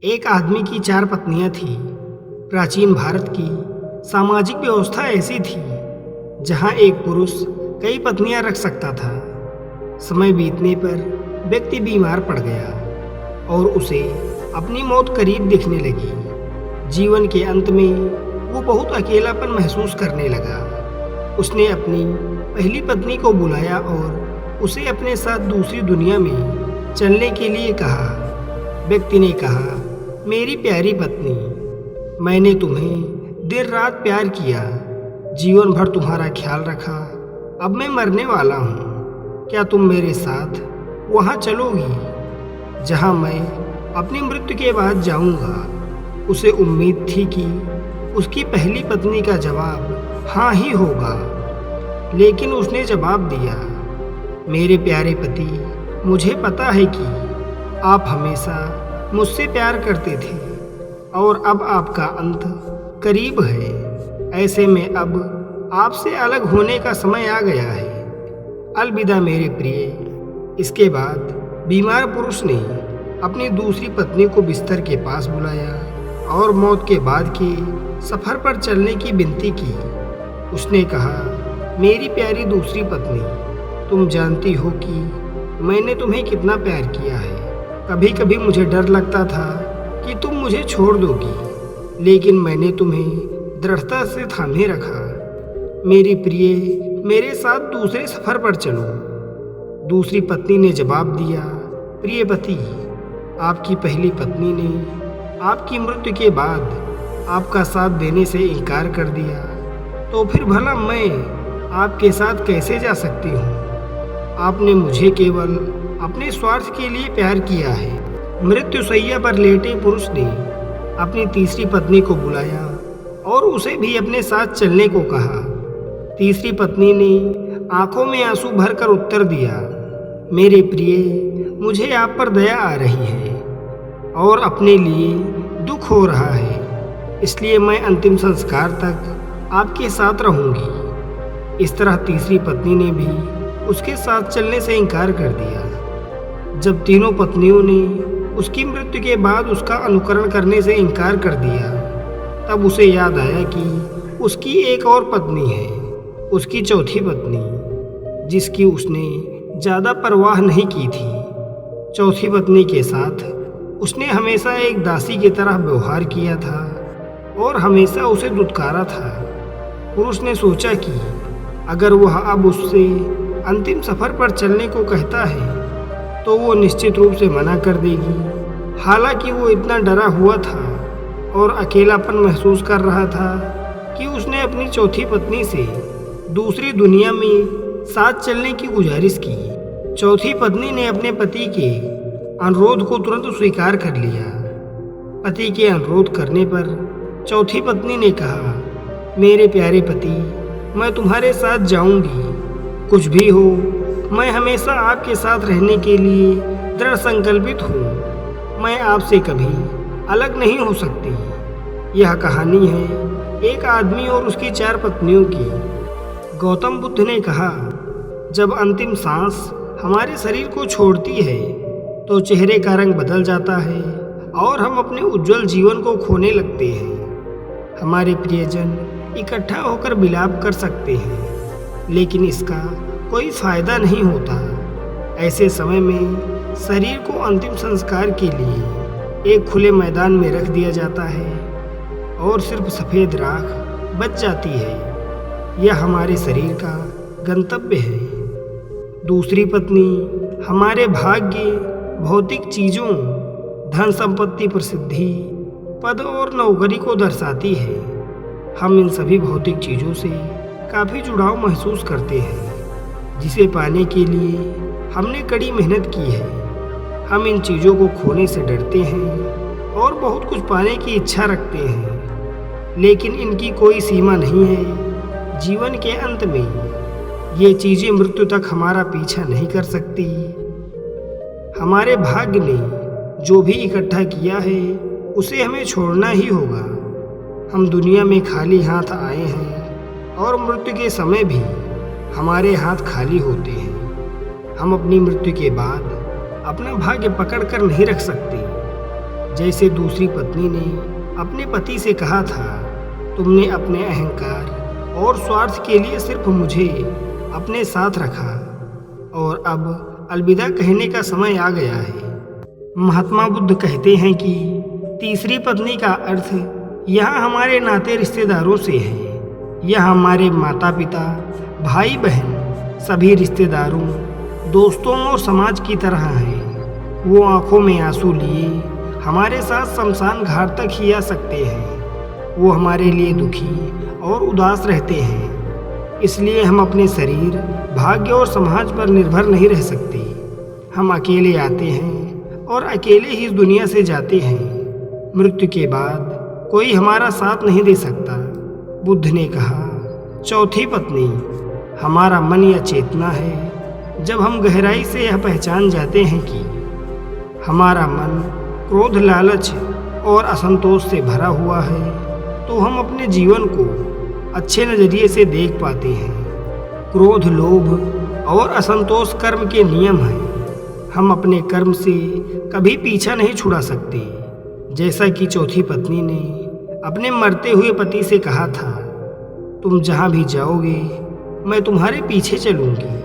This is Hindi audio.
एक आदमी की 4 पत्नियां थीं। प्राचीन भारत की सामाजिक व्यवस्था ऐसी थी जहां एक पुरुष कई पत्नियां रख सकता था। समय बीतने पर व्यक्ति बीमार पड़ गया और उसे अपनी मौत करीब दिखने लगी। जीवन के अंत में वो बहुत अकेलापन महसूस करने लगा। उसने अपनी पहली पत्नी को बुलाया और उसे अपने साथ दूसरी दुनिया में चलने के लिए कहा। व्यक्ति ने कहा, मेरी प्यारी पत्नी, मैंने तुम्हें दिन रात प्यार किया, जीवन भर तुम्हारा ख्याल रखा। अब मैं मरने वाला हूँ, क्या तुम मेरे साथ वहाँ चलोगी जहाँ मैं अपनी मृत्यु के बाद जाऊँगा? उसे उम्मीद थी कि उसकी पहली पत्नी का जवाब हाँ ही होगा, लेकिन उसने जवाब दिया, मेरे प्यारे पति, मुझे पता है कि आप हमेशा मुझसे प्यार करते थे और अब आपका अंत करीब है। ऐसे में अब आपसे अलग होने का समय आ गया है। अलविदा मेरे प्रिय। इसके बाद बीमार पुरुष ने अपनी दूसरी पत्नी को बिस्तर के पास बुलाया और मौत के बाद के सफ़र पर चलने की विनती की। उसने कहा, मेरी प्यारी दूसरी पत्नी, तुम जानती हो कि मैंने तुम्हें कितना प्यार किया है। कभी कभी मुझे डर लगता था कि तुम मुझे छोड़ दोगी, लेकिन मैंने तुम्हें दृढ़ता से थामे रखा। मेरी प्रिय, मेरे साथ दूसरे सफ़र पर चलो। दूसरी पत्नी ने जवाब दिया, प्रिय पति, आपकी पहली पत्नी ने आपकी मृत्यु के बाद आपका साथ देने से इनकार कर दिया, तो फिर भला मैं आपके साथ कैसे जा सकती हूँ? आपने मुझे केवल अपने स्वार्थ के लिए प्यार किया है। मृत्युशैया पर लेटे पुरुष ने अपनी तीसरी पत्नी को बुलाया और उसे भी अपने साथ चलने को कहा। तीसरी पत्नी ने आंखों में आंसू भरकर उत्तर दिया, मेरे प्रिय, मुझे आप पर दया आ रही है और अपने लिए दुख हो रहा है, इसलिए मैं अंतिम संस्कार तक आपके साथ रहूंगी। इस तरह तीसरी पत्नी ने भी उसके साथ चलने से इनकार कर दिया। जब तीनों पत्नियों ने उसकी मृत्यु के बाद उसका अनुकरण करने से इनकार कर दिया, तब उसे याद आया कि उसकी एक और पत्नी है, उसकी चौथी पत्नी, जिसकी उसने ज़्यादा परवाह नहीं की थी। चौथी पत्नी के साथ उसने हमेशा एक दासी की तरह व्यवहार किया था और हमेशा उसे दुत्कारा था। पुरुष ने सोचा कि अगर वह अब उससे अंतिम सफ़र पर चलने को कहता है तो वो निश्चित रूप से मना कर देगी। हालांकि वो इतना डरा हुआ था और अकेलापन महसूस कर रहा था कि उसने अपनी चौथी पत्नी से दूसरी दुनिया में साथ चलने की गुजारिश की। चौथी पत्नी ने अपने पति के अनुरोध को तुरंत स्वीकार कर लिया। पति के अनुरोध करने पर चौथी पत्नी ने कहा, मेरे प्यारे पति, मैं तुम्हारे साथ जाऊंगी। कुछ भी हो, मैं हमेशा आपके साथ रहने के लिए दृढ़ संकल्पित हूँ। मैं आपसे कभी अलग नहीं हो सकती। यह कहानी है एक आदमी और उसकी 4 पत्नियों की। गौतम बुद्ध ने कहा, जब अंतिम सांस हमारे शरीर को छोड़ती है तो चेहरे का रंग बदल जाता है और हम अपने उज्जवल जीवन को खोने लगते हैं। हमारे प्रियजन इकट्ठा होकर विलाप कर सकते हैं, लेकिन इसका कोई फायदा नहीं होता। ऐसे समय में शरीर को अंतिम संस्कार के लिए एक खुले मैदान में रख दिया जाता है और सिर्फ सफ़ेद राख बच जाती है। यह हमारे शरीर का गंतव्य है। दूसरी पत्नी हमारे भाग्य, भौतिक चीज़ों, धन संपत्ति, प्रसिद्धि, पद और नौकरी को दर्शाती है। हम इन सभी भौतिक चीज़ों से काफ़ी जुड़ाव महसूस करते हैं, जिसे पाने के लिए हमने कड़ी मेहनत की है। हम इन चीज़ों को खोने से डरते हैं और बहुत कुछ पाने की इच्छा रखते हैं, लेकिन इनकी कोई सीमा नहीं है। जीवन के अंत में ये चीज़ें मृत्यु तक हमारा पीछा नहीं कर सकती। हमारे भाग्य ने जो भी इकट्ठा किया है उसे हमें छोड़ना ही होगा। हम दुनिया में खाली हाथ आए हैं और मृत्यु के समय भी हमारे हाथ खाली होते हैं। हम अपनी मृत्यु के बाद अपना भाग्य पकड़ कर नहीं रख सकते। जैसे दूसरी पत्नी ने अपने पति से कहा था, तुमने अपने अहंकार और स्वार्थ के लिए सिर्फ मुझे अपने साथ रखा और अब अलविदा कहने का समय आ गया है। महात्मा बुद्ध कहते हैं कि तीसरी पत्नी का अर्थ यहाँ हमारे नाते रिश्तेदारों से है। यह हमारे माता पिता, भाई बहन, सभी रिश्तेदारों, दोस्तों और समाज की तरह है। वो आंखों में आंसू लिए हमारे साथ शमशान घाट तक ही आ सकते हैं। वो हमारे लिए दुखी और उदास रहते हैं। इसलिए हम अपने शरीर, भाग्य और समाज पर निर्भर नहीं रह सकते। हम अकेले आते हैं और अकेले ही इस दुनिया से जाते हैं। मृत्यु के बाद कोई हमारा साथ नहीं दे सकता। बुद्ध ने कहा, चौथी पत्नी हमारा मन या चेतना है। जब हम गहराई से यह पहचान जाते हैं कि हमारा मन क्रोध, लालच और असंतोष से भरा हुआ है, तो हम अपने जीवन को अच्छे नज़रिए से देख पाते हैं। क्रोध, लोभ और असंतोष कर्म के नियम हैं। हम अपने कर्म से कभी पीछा नहीं छुड़ा सकते। जैसा कि चौथी पत्नी ने अपने मरते हुए पति से कहा था, तुम जहाँ भी जाओगे मैं तुम्हारे पीछे चलूँगी।